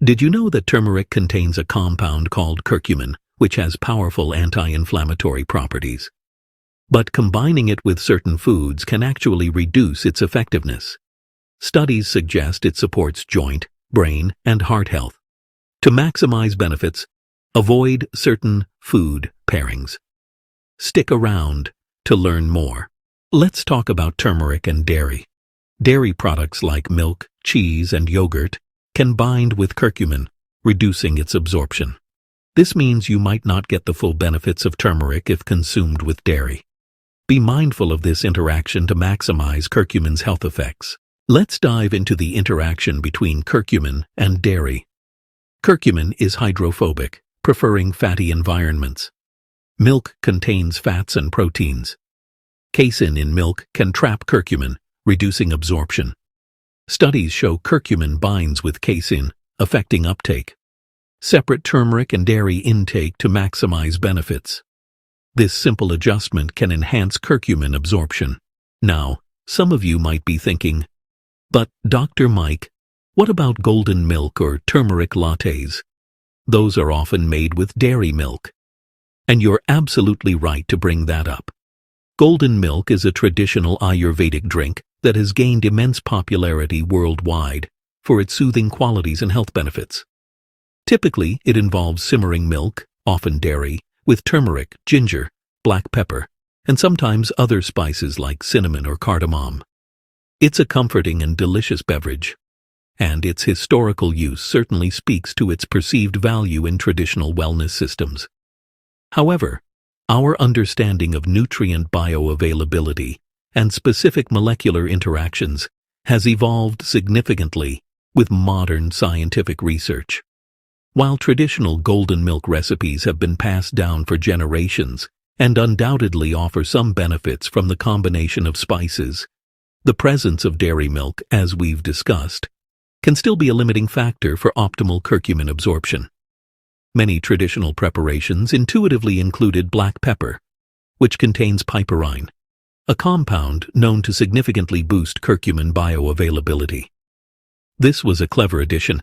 Did you know that turmeric contains a compound called curcumin, which has powerful anti-inflammatory properties? But combining it with certain foods can actually reduce its effectiveness. Studies suggest it supports joint, brain, and heart health. To maximize benefits, avoid certain food pairings. Stick around to learn more. Let's talk about turmeric and dairy. Dairy products like milk, cheese, and yogurt can bind with curcumin, reducing its absorption. This means you might not get the full benefits of turmeric if consumed with dairy. Be mindful of this interaction to maximize curcumin's health effects. Let's dive into the interaction between curcumin and dairy. Curcumin is hydrophobic, preferring fatty environments. Milk contains fats and proteins. Casein in milk can trap curcumin, reducing absorption. Studies show curcumin binds with casein, affecting uptake. Separate turmeric and dairy intake to maximize benefits. This simple adjustment can enhance curcumin absorption. Now, some of you might be thinking, but Dr. Mike, what about golden milk or turmeric lattes? Those are often made with dairy milk. And you're absolutely right to bring that up. Golden milk is a traditional Ayurvedic drink that has gained immense popularity worldwide for its soothing qualities and health benefits. Typically, it involves simmering milk, often dairy, with turmeric, ginger, black pepper, and sometimes other spices like cinnamon or cardamom. It's a comforting and delicious beverage, and its historical use certainly speaks to its perceived value in traditional wellness systems. However, our understanding of nutrient bioavailability and specific molecular interactions has evolved significantly with modern scientific research. While traditional golden milk recipes have been passed down for generations and undoubtedly offer some benefits from the combination of spices, the presence of dairy milk, as we've discussed, can still be a limiting factor for optimal curcumin absorption. Many traditional preparations intuitively included black pepper, which contains piperine, a compound known to significantly boost curcumin bioavailability. This was a clever addition,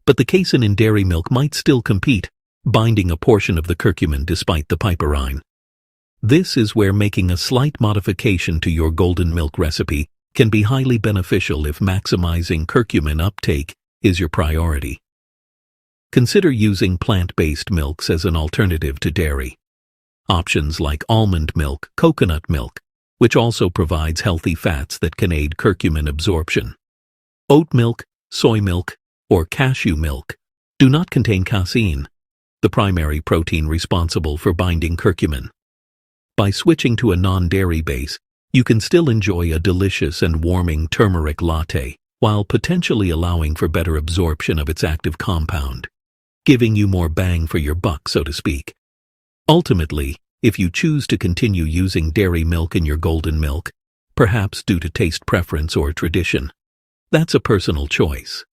but the casein in dairy milk might still compete, binding a portion of the curcumin despite the piperine. This is where making a slight modification to your golden milk recipe can be highly beneficial if maximizing curcumin uptake is your priority. Consider using plant-based milks as an alternative to dairy. Options like almond milk, coconut milk, which also provides healthy fats that can aid curcumin absorption. Oat milk, soy milk, or cashew milk do not contain casein, the primary protein responsible for binding curcumin. By switching to a non-dairy base, you can still enjoy a delicious and warming turmeric latte, while potentially allowing for better absorption of its active compound, giving you more bang for your buck, so to speak. Ultimately, if you choose to continue using dairy milk in your golden milk, perhaps due to taste preference or tradition, that's a personal choice.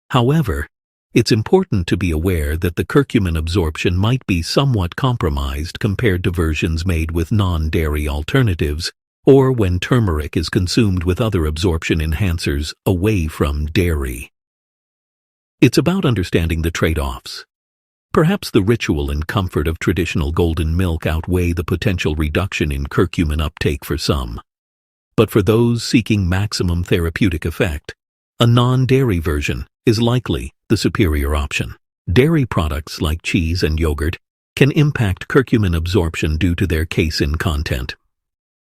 However, it's important to be aware that the curcumin absorption might be somewhat compromised compared to versions made with non-dairy alternatives, or when turmeric is consumed with other absorption enhancers away from dairy. It's about understanding the trade-offs. Perhaps the ritual and comfort of traditional golden milk outweigh the potential reduction in curcumin uptake for some. But for those seeking maximum therapeutic effect, a non-dairy version is likely the superior option. Dairy products like cheese and yogurt can impact curcumin absorption due to their casein content.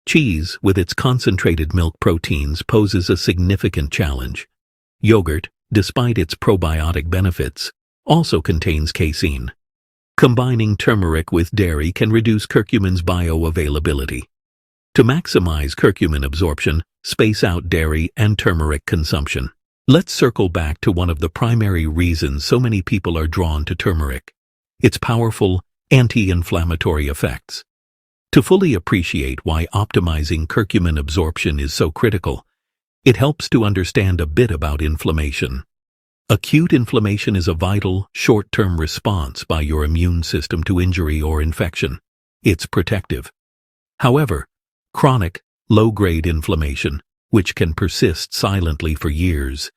Cheese, with its concentrated milk proteins, poses a significant challenge. Yogurt, despite its probiotic benefits, also contains casein. Combining turmeric with dairy can reduce curcumin's bioavailability. To maximize curcumin absorption, space out dairy and turmeric consumption. Let's circle back to one of the primary reasons so many people are drawn to turmeric: its powerful anti-inflammatory effects. To fully appreciate why optimizing curcumin absorption is so critical, it helps to understand a bit about inflammation. Acute inflammation is a vital, short-term response by your immune system to injury or infection. It's protective. However, chronic, low-grade inflammation, which can persist silently for years,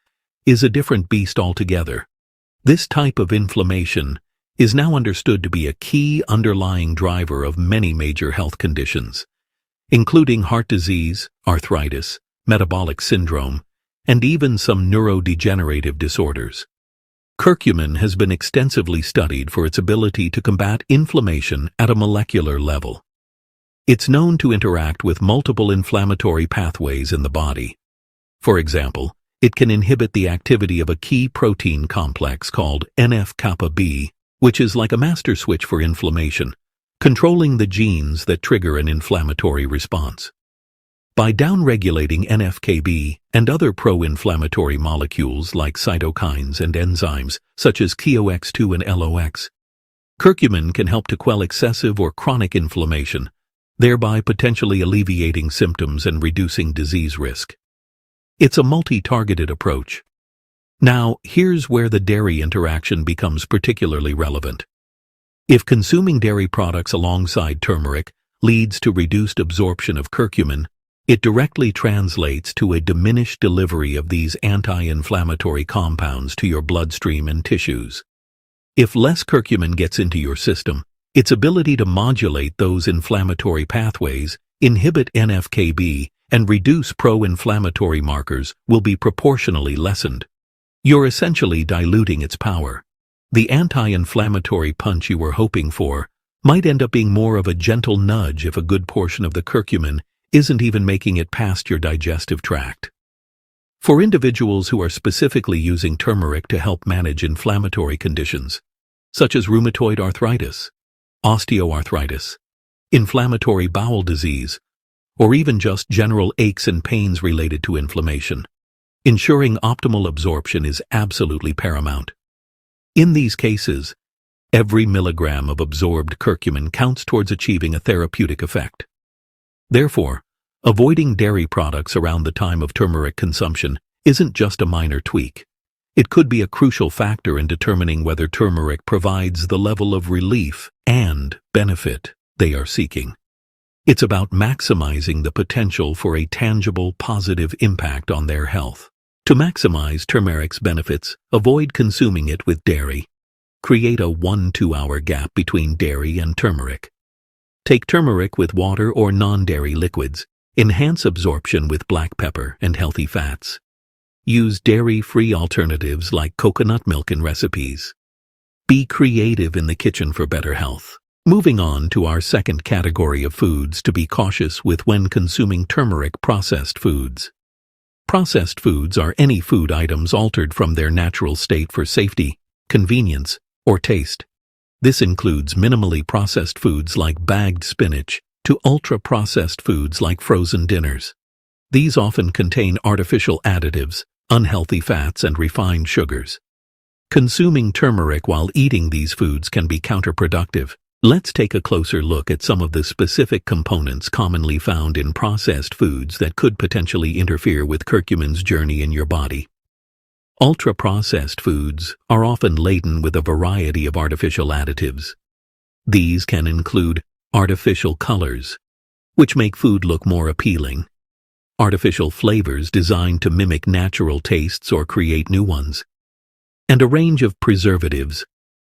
is a different beast altogether. This type of inflammation is now understood to be a key underlying driver of many major health conditions, including heart disease, arthritis, metabolic syndrome, and even some neurodegenerative disorders. Curcumin has been extensively studied for its ability to combat inflammation at a molecular level. It's known to interact with multiple inflammatory pathways in the body. For example, it can inhibit the activity of a key protein complex called NF-kappa B, which is like a master switch for inflammation, controlling the genes that trigger an inflammatory response. By downregulating NF-kB and other pro-inflammatory molecules like cytokines and enzymes, such as KOX2 and LOX, curcumin can help to quell excessive or chronic inflammation, thereby potentially alleviating symptoms and reducing disease risk. It's a multi-targeted approach. Now, here's where the dairy interaction becomes particularly relevant. If consuming dairy products alongside turmeric leads to reduced absorption of curcumin, it directly translates to a diminished delivery of these anti-inflammatory compounds to your bloodstream and tissues. If less curcumin gets into your system, its ability to modulate those inflammatory pathways, inhibit NF-kB, and reduce pro-inflammatory markers will be proportionally lessened. You're essentially diluting its power. The anti-inflammatory punch you were hoping for might end up being more of a gentle nudge if a good portion of the curcumin isn't even making it past your digestive tract. For individuals who are specifically using turmeric to help manage inflammatory conditions, such as rheumatoid arthritis, osteoarthritis, inflammatory bowel disease, or even just general aches and pains related to inflammation, ensuring optimal absorption is absolutely paramount. In these cases, every milligram of absorbed curcumin counts towards achieving a therapeutic effect. Therefore, avoiding dairy products around the time of turmeric consumption isn't just a minor tweak. It could be a crucial factor in determining whether turmeric provides the level of relief and benefit they are seeking. It's about maximizing the potential for a tangible, positive impact on their health. To maximize turmeric's benefits, avoid consuming it with dairy. Create a 1-2 hour gap between dairy and turmeric. Take turmeric with water or non-dairy liquids. Enhance absorption with black pepper and healthy fats. Use dairy-free alternatives like coconut milk in recipes. Be creative in the kitchen for better health. Moving on to our second category of foods to be cautious with when consuming turmeric: processed foods. Processed foods are any food items altered from their natural state for safety, convenience, or taste. This includes minimally processed foods like bagged spinach to ultra-processed foods like frozen dinners. These often contain artificial additives, unhealthy fats, and refined sugars. Consuming turmeric while eating these foods can be counterproductive. Let's take a closer look at some of the specific components commonly found in processed foods that could potentially interfere with curcumin's journey in your body. Ultra-processed foods are often laden with a variety of artificial additives. These can include artificial colors, which make food look more appealing, artificial flavors designed to mimic natural tastes or create new ones, and a range of preservatives,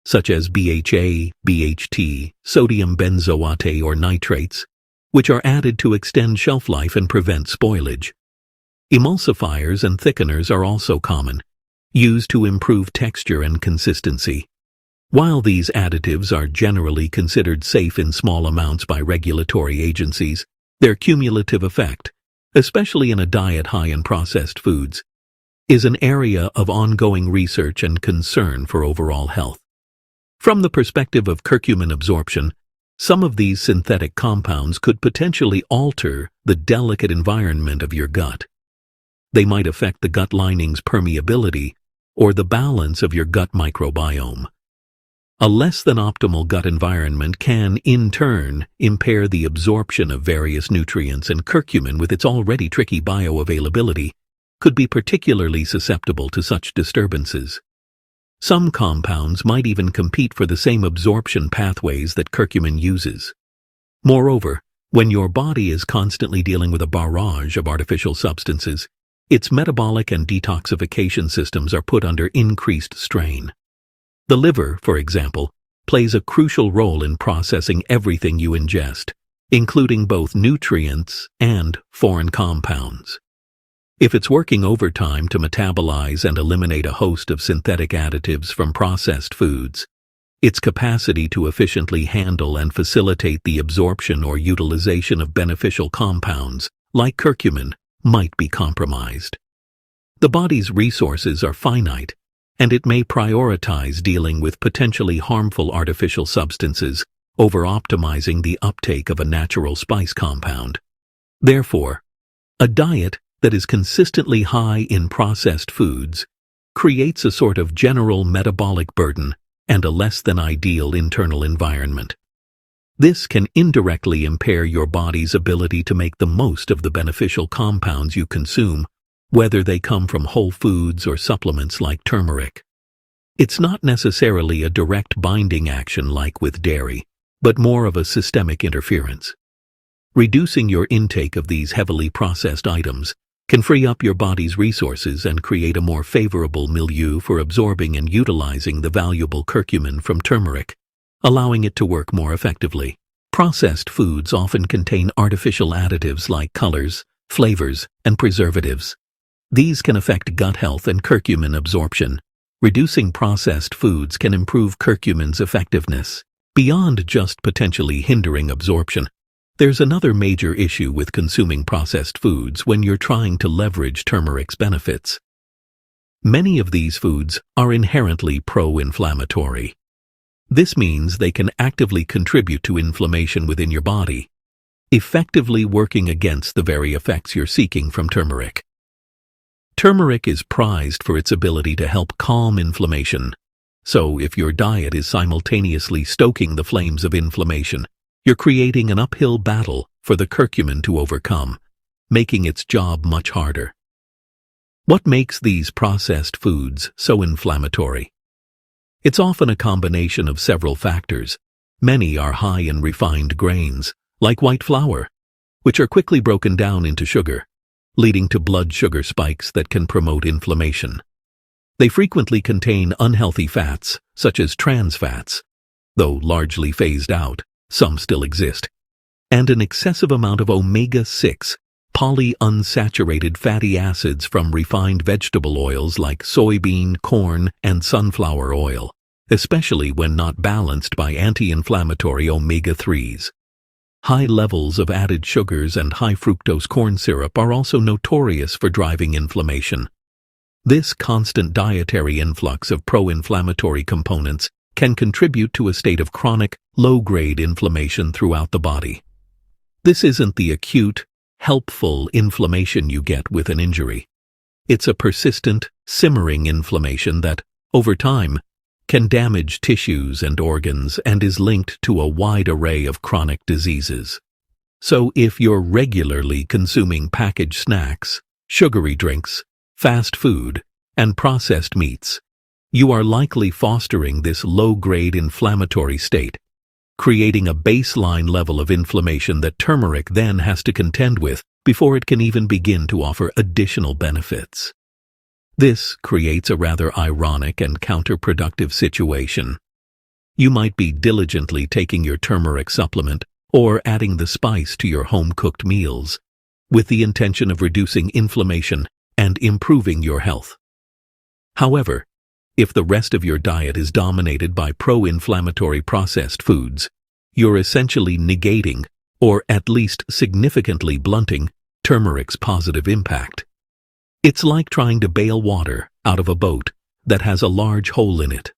such as BHA, BHT, sodium benzoate or nitrates, which are added to extend shelf life and prevent spoilage. Emulsifiers and thickeners are also common, used to improve texture and consistency. While these additives are generally considered safe in small amounts by regulatory agencies, their cumulative effect, especially in a diet high in processed foods, is an area of ongoing research and concern for overall health. From the perspective of curcumin absorption, some of these synthetic compounds could potentially alter the delicate environment of your gut. They might affect the gut lining's permeability or the balance of your gut microbiome. A less than optimal gut environment can, in turn, impair the absorption of various nutrients, and curcumin, with its already tricky bioavailability, could be particularly susceptible to such disturbances. Some compounds might even compete for the same absorption pathways that curcumin uses. Moreover, when your body is constantly dealing with a barrage of artificial substances, its metabolic and detoxification systems are put under increased strain. The liver, for example, plays a crucial role in processing everything you ingest, including both nutrients and foreign compounds. If it's working overtime to metabolize and eliminate a host of synthetic additives from processed foods, its capacity to efficiently handle and facilitate the absorption or utilization of beneficial compounds, like curcumin, might be compromised. The body's resources are finite, and it may prioritize dealing with potentially harmful artificial substances over optimizing the uptake of a natural spice compound. Therefore, a diet that is consistently high in processed foods creates a sort of general metabolic burden and a less than ideal internal environment. This can indirectly impair your body's ability to make the most of the beneficial compounds you consume, whether they come from whole foods or supplements like turmeric. It's not necessarily a direct binding action like with dairy, but more of a systemic interference. Reducing your intake of these heavily processed items can free up your body's resources and create a more favorable milieu for absorbing and utilizing the valuable curcumin from turmeric, allowing it to work more effectively. Processed foods often contain artificial additives like colors, flavors, and preservatives. These can affect gut health and curcumin absorption. Reducing processed foods can improve curcumin's effectiveness. Beyond just potentially hindering absorption, there's another major issue with consuming processed foods when you're trying to leverage turmeric's benefits. Many of these foods are inherently pro-inflammatory. This means they can actively contribute to inflammation within your body, effectively working against the very effects you're seeking from turmeric. Turmeric is prized for its ability to help calm inflammation. So if your diet is simultaneously stoking the flames of inflammation, you're creating an uphill battle for the curcumin to overcome, making its job much harder. What makes these processed foods so inflammatory? It's often a combination of several factors. Many are high in refined grains, like white flour, which are quickly broken down into sugar, leading to blood sugar spikes that can promote inflammation. They frequently contain unhealthy fats, such as trans fats, though largely phased out, some still exist, and an excessive amount of omega-6 polyunsaturated fatty acids from refined vegetable oils like soybean, corn, and sunflower oil, especially when not balanced by anti-inflammatory omega-3s. High levels of added sugars and high fructose corn syrup are also notorious for driving inflammation. This constant dietary influx of pro-inflammatory components can contribute to a state of chronic, low-grade inflammation throughout the body. This isn't the acute, helpful inflammation you get with an injury. It's a persistent, simmering inflammation that, over time, can damage tissues and organs and is linked to a wide array of chronic diseases. So if you're regularly consuming packaged snacks, sugary drinks, fast food, and processed meats, you are likely fostering this low-grade inflammatory state, creating a baseline level of inflammation that turmeric then has to contend with before it can even begin to offer additional benefits. This creates a rather ironic and counterproductive situation. You might be diligently taking your turmeric supplement or adding the spice to your home-cooked meals, with the intention of reducing inflammation and improving your health. However, if the rest of your diet is dominated by pro-inflammatory processed foods, you're essentially negating, or at least significantly blunting, turmeric's positive impact. It's like trying to bail water out of a boat that has a large hole in it.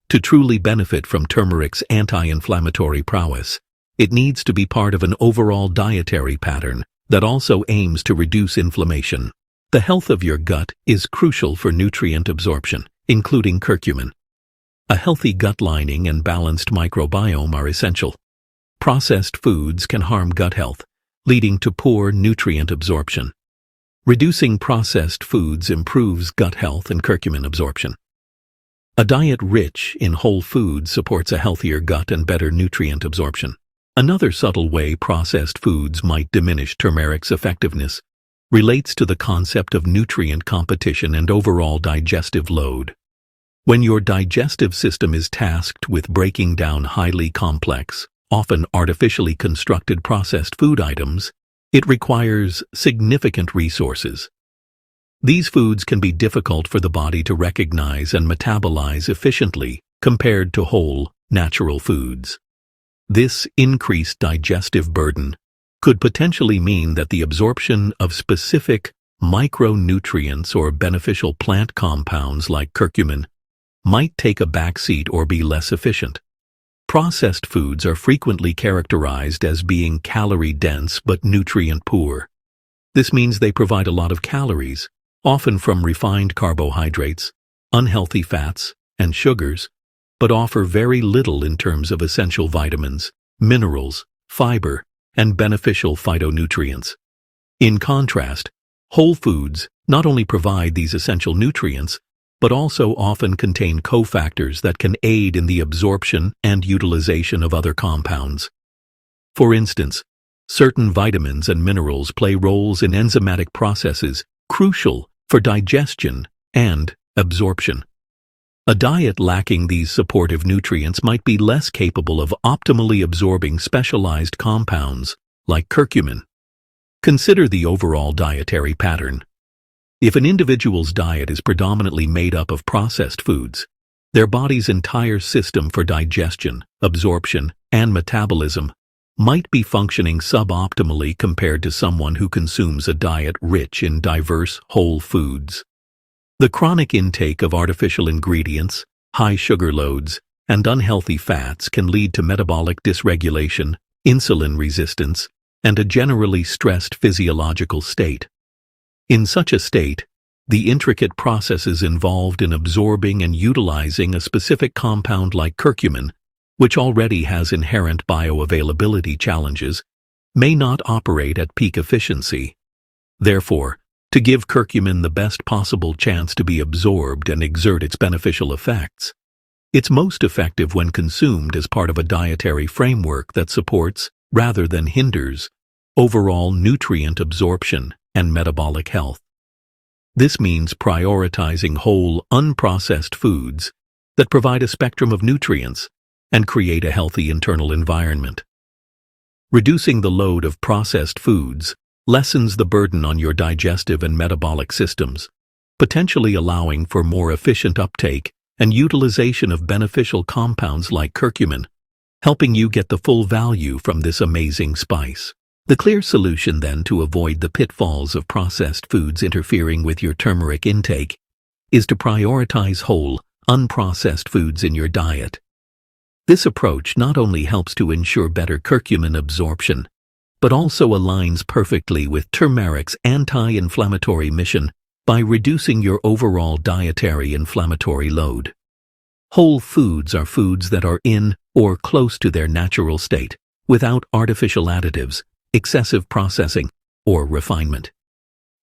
To truly benefit from turmeric's anti-inflammatory prowess, it needs to be part of an overall dietary pattern that also aims to reduce inflammation. The health of your gut is crucial for nutrient absorption, including curcumin. A healthy gut lining and balanced microbiome are essential. Processed foods can harm gut health, leading to poor nutrient absorption. Reducing processed foods improves gut health and curcumin absorption. A diet rich in whole foods supports a healthier gut and better nutrient absorption. Another subtle way processed foods might diminish turmeric's effectiveness relates to the concept of nutrient competition and overall digestive load. When your digestive system is tasked with breaking down highly complex, often artificially constructed processed food items, it requires significant resources. These foods can be difficult for the body to recognize and metabolize efficiently compared to whole, natural foods. This increased digestive burden could potentially mean that the absorption of specific micronutrients or beneficial plant compounds like curcumin might take a backseat or be less efficient. Processed foods are frequently characterized as being calorie-dense but nutrient-poor. This means they provide a lot of calories, often from refined carbohydrates, unhealthy fats, and sugars, but offer very little in terms of essential vitamins, minerals, fiber, and beneficial phytonutrients. In contrast, whole foods not only provide these essential nutrients, but also often contain cofactors that can aid in the absorption and utilization of other compounds. For instance, certain vitamins and minerals play roles in enzymatic processes crucial for digestion and absorption. A diet lacking these supportive nutrients might be less capable of optimally absorbing specialized compounds like curcumin. Consider the overall dietary pattern. If an individual's diet is predominantly made up of processed foods, their body's entire system for digestion, absorption, and metabolism might be functioning suboptimally compared to someone who consumes a diet rich in diverse whole foods. The chronic intake of artificial ingredients, high sugar loads, and unhealthy fats can lead to metabolic dysregulation, insulin resistance, and a generally stressed physiological state. In such a state, the intricate processes involved in absorbing and utilizing a specific compound like curcumin, which already has inherent bioavailability challenges, may not operate at peak efficiency. Therefore, to give curcumin the best possible chance to be absorbed and exert its beneficial effects, it's most effective when consumed as part of a dietary framework that supports, rather than hinders, overall nutrient absorption and metabolic health. This means prioritizing whole, unprocessed foods that provide a spectrum of nutrients and create a healthy internal environment. Reducing the load of processed foods lessens the burden on your digestive and metabolic systems, potentially allowing for more efficient uptake and utilization of beneficial compounds like curcumin, helping you get the full value from this amazing spice. The clear solution, then, to avoid the pitfalls of processed foods interfering with your turmeric intake is to prioritize whole, unprocessed foods in your diet. This approach not only helps to ensure better curcumin absorption, but also aligns perfectly with turmeric's anti-inflammatory mission by reducing your overall dietary inflammatory load. Whole foods are foods that are in or close to their natural state, without artificial additives, excessive processing, or refinement.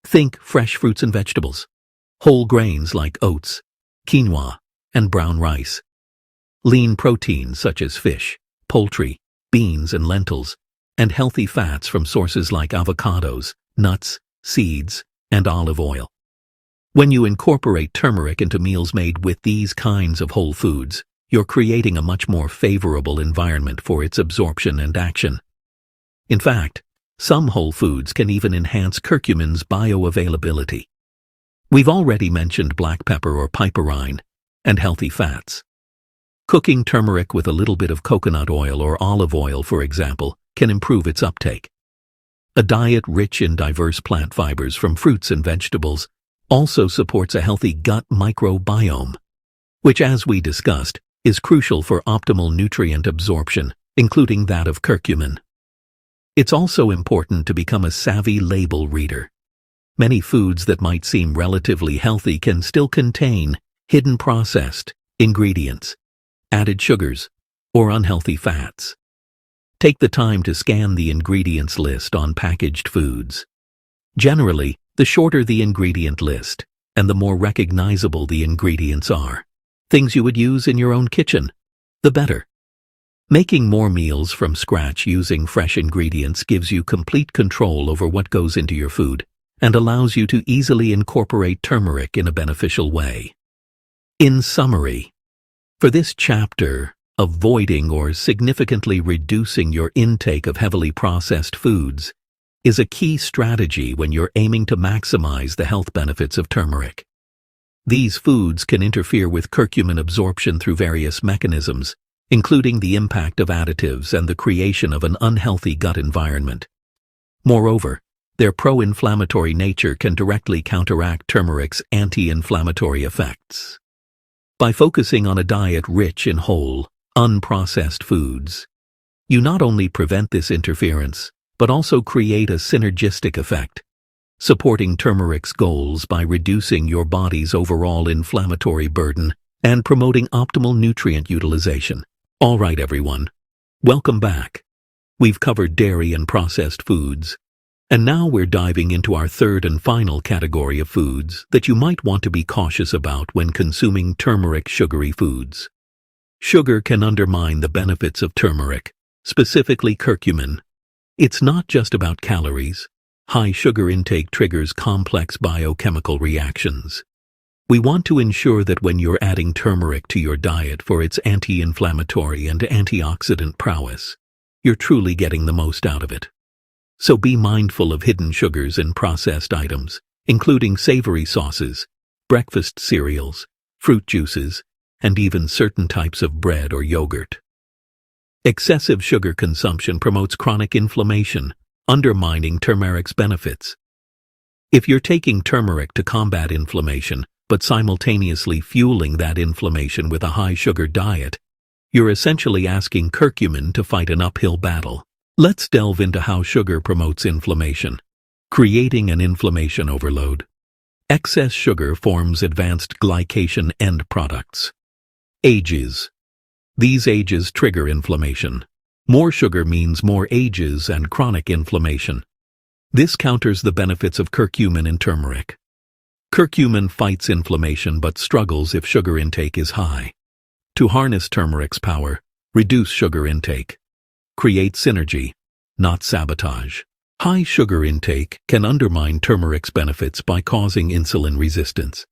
Think fresh fruits and vegetables, whole grains like oats, quinoa, and brown rice, lean proteins such as fish, poultry, beans, and lentils, and healthy fats from sources like avocados, nuts, seeds, and olive oil. When you incorporate turmeric into meals made with these kinds of whole foods, you're creating a much more favorable environment for its absorption and action. In fact, some whole foods can even enhance curcumin's bioavailability. We've already mentioned black pepper or piperine and healthy fats. Cooking turmeric with a little bit of coconut oil or olive oil, for example, can improve its uptake. A diet rich in diverse plant fibers from fruits and vegetables also supports a healthy gut microbiome, which, as we discussed, is crucial for optimal nutrient absorption, including that of curcumin. It's also important to become a savvy label reader. Many foods that might seem relatively healthy can still contain hidden processed ingredients, added sugars, or unhealthy fats. Take the time to scan the ingredients list on packaged foods. Generally, the shorter the ingredient list, and the more recognizable the ingredients are, things you would use in your own kitchen, the better. Making more meals from scratch using fresh ingredients gives you complete control over what goes into your food and allows you to easily incorporate turmeric in a beneficial way. In summary, for this chapter, avoiding or significantly reducing your intake of heavily processed foods is a key strategy when you're aiming to maximize the health benefits of turmeric. These foods can interfere with curcumin absorption through various mechanisms, including the impact of additives and the creation of an unhealthy gut environment. Moreover, their pro-inflammatory nature can directly counteract turmeric's anti-inflammatory effects. By focusing on a diet rich in whole, unprocessed foods, you not only prevent this interference, but also create a synergistic effect, supporting turmeric's goals by reducing your body's overall inflammatory burden and promoting optimal nutrient utilization. All right, everyone. Welcome back. We've covered dairy and processed foods, and now we're diving into our third and final category of foods that you might want to be cautious about when consuming turmeric sugary foods. Sugar can undermine the benefits of turmeric, specifically curcumin. It's not just about calories. High sugar intake triggers complex biochemical reactions. We want to ensure that when you're adding turmeric to your diet for its anti-inflammatory and antioxidant prowess, you're truly getting the most out of it. So be mindful of hidden sugars in processed items, including savory sauces, breakfast cereals, fruit juices, and even certain types of bread or yogurt. Excessive sugar consumption promotes chronic inflammation, undermining turmeric's benefits. If you're taking turmeric to combat inflammation, but simultaneously fueling that inflammation with a high-sugar diet, you're essentially asking curcumin to fight an uphill battle. Let's delve into how sugar promotes inflammation, creating an inflammation overload. Excess sugar forms advanced glycation end products. AGEs. These AGEs trigger inflammation. More sugar means more AGEs and chronic inflammation. This counters the benefits of curcumin in turmeric. Curcumin fights inflammation but struggles if sugar intake is high. To harness turmeric's power, reduce sugar intake. Create synergy, not sabotage. High sugar intake can undermine turmeric's benefits by causing insulin resistance.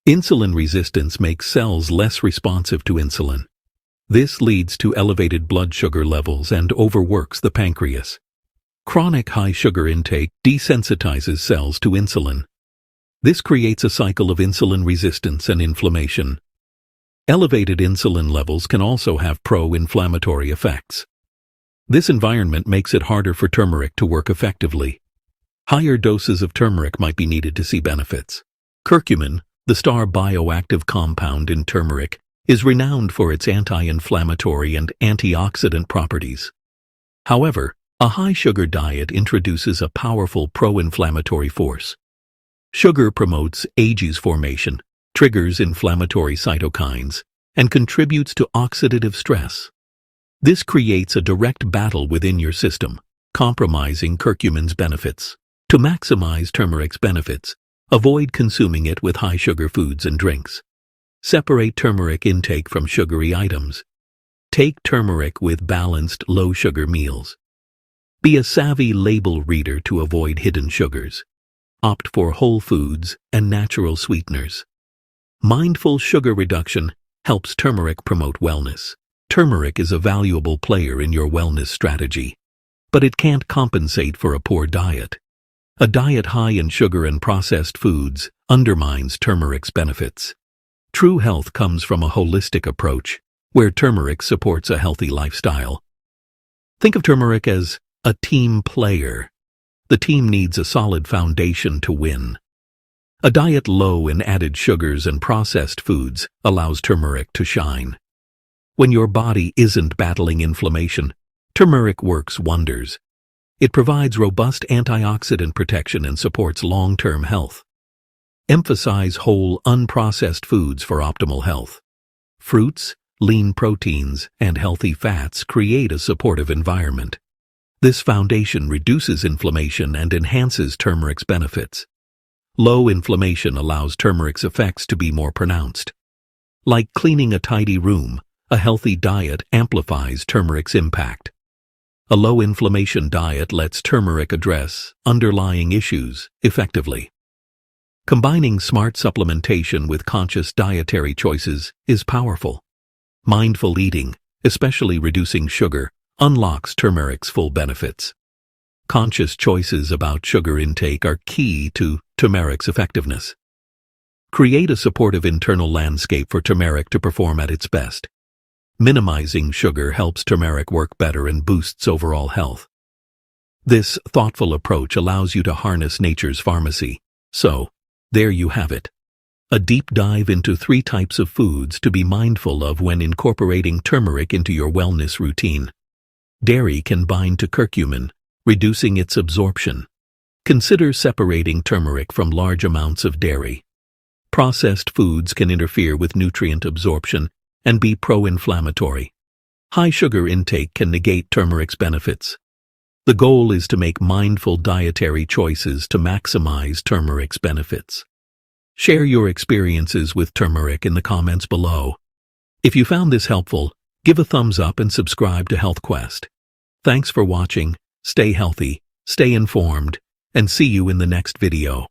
Insulin resistance makes cells less responsive to insulin. This leads to elevated blood sugar levels and overworks the pancreas. Chronic high sugar intake desensitizes cells to insulin. This creates a cycle of insulin resistance and inflammation. Elevated insulin levels can also have pro-inflammatory effects. This environment makes it harder for turmeric to work effectively. Higher doses of turmeric might be needed to see benefits. Curcumin, the star bioactive compound in turmeric, is renowned for its anti-inflammatory and antioxidant properties. However, a high-sugar diet introduces a powerful pro-inflammatory force. Sugar promotes AGEs formation, triggers inflammatory cytokines, and contributes to oxidative stress. This creates a direct battle within your system, compromising curcumin's benefits. To maximize turmeric's benefits, avoid consuming it with high-sugar foods and drinks. Separate turmeric intake from sugary items. Take turmeric with balanced, low-sugar meals. Be a savvy label reader to avoid hidden sugars. Opt for whole foods and natural sweeteners. Mindful sugar reduction helps turmeric promote wellness. Turmeric is a valuable player in your wellness strategy, but it can't compensate for a poor diet. A diet high in sugar and processed foods undermines turmeric's benefits. True health comes from a holistic approach, where turmeric supports a healthy lifestyle. Think of turmeric as a team player. The team needs a solid foundation to win. A diet low in added sugars and processed foods allows turmeric to shine. When your body isn't battling inflammation, turmeric works wonders. It provides robust antioxidant protection and supports long-term health. Emphasize whole, unprocessed foods for optimal health. Fruits, lean proteins, and healthy fats create a supportive environment. This foundation reduces inflammation and enhances turmeric's benefits. Low inflammation allows turmeric's effects to be more pronounced. Like cleaning a tidy room, a healthy diet amplifies turmeric's impact. A low-inflammation diet lets turmeric address underlying issues effectively. Combining smart supplementation with conscious dietary choices is powerful. Mindful eating, especially reducing sugar, unlocks turmeric's full benefits. Conscious choices about sugar intake are key to turmeric's effectiveness. Create a supportive internal landscape for turmeric to perform at its best. Minimizing sugar helps turmeric work better and boosts overall health. This thoughtful approach allows you to harness nature's pharmacy. So, there you have it. A deep dive into 3 types of foods to be mindful of when incorporating turmeric into your wellness routine. Dairy can bind to curcumin, reducing its absorption. Consider separating turmeric from large amounts of dairy. Processed foods can interfere with nutrient absorption and be pro-inflammatory. High sugar intake can negate turmeric's benefits. The goal is to make mindful dietary choices to maximize turmeric's benefits. Share your experiences with turmeric in the comments below. If you found this helpful, give a thumbs up and subscribe to Health Quest. Thanks for watching, stay healthy, stay informed, and see you in the next video.